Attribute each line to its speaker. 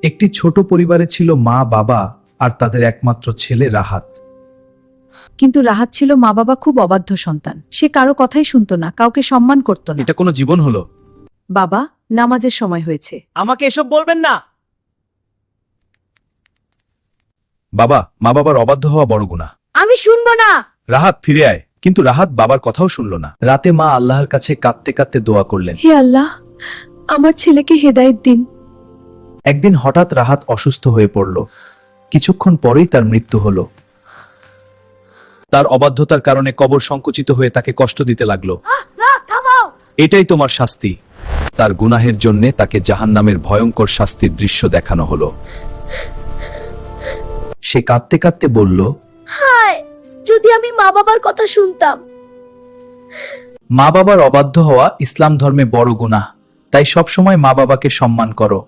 Speaker 1: একটি ছোট পরিবারে ছিল মা, বাবা আর তাদের একমাত্র ছেলে রাহাত।
Speaker 2: কিন্তু রাহাত ছিল মা বাবা খুব অবাধ্য সন্তান। সে কারো কথাই শুনতো না, কাউকে সম্মান করত না।
Speaker 1: এটা কোনো জীবন হলো?
Speaker 2: বাবা, নামাজের সময় হয়েছে।
Speaker 3: আমাকে এসব বলবেন না।
Speaker 1: বাবা, মা বাবার অবাধ্য হওয়া বড় গুনাহ।
Speaker 2: আমি শুনবো না।
Speaker 1: রাহাত ফিরে আয়। কিন্তু রাহাত বাবার কথাও শুনল না। রাতে মা আল্লাহর কাছে কাঁদতে কাঁদতে দোয়া করলেন,
Speaker 2: হে আল্লাহ, আমার ছেলেকে হেদায়েত দিন।
Speaker 1: একদিন হঠাৎ রাহাত অসুস্থ হয়ে পড়ল। কিছুক্ষণ পরেই তার মৃত্যু হলো। তার অবাধ্যতার কারণে কবর সংকুচিত হয়ে তাকে কষ্ট দিতে লাগলো। এটাই তোমার শাস্তি। তার গুনাহের জন্যে তাকে জাহান্নামের ভয়ঙ্কর শাস্তির দৃশ্য দেখানো হলো। সে কাঁদতে কাঁদতে বলল,
Speaker 4: হায়, যদি আমি মা বাবার কথা শুনতাম।
Speaker 1: মা বাবার অবাধ্য হওয়া ইসলাম ধর্মে বড় গুনাহ। তাই সবসময় মা বাবাকে সম্মান করো।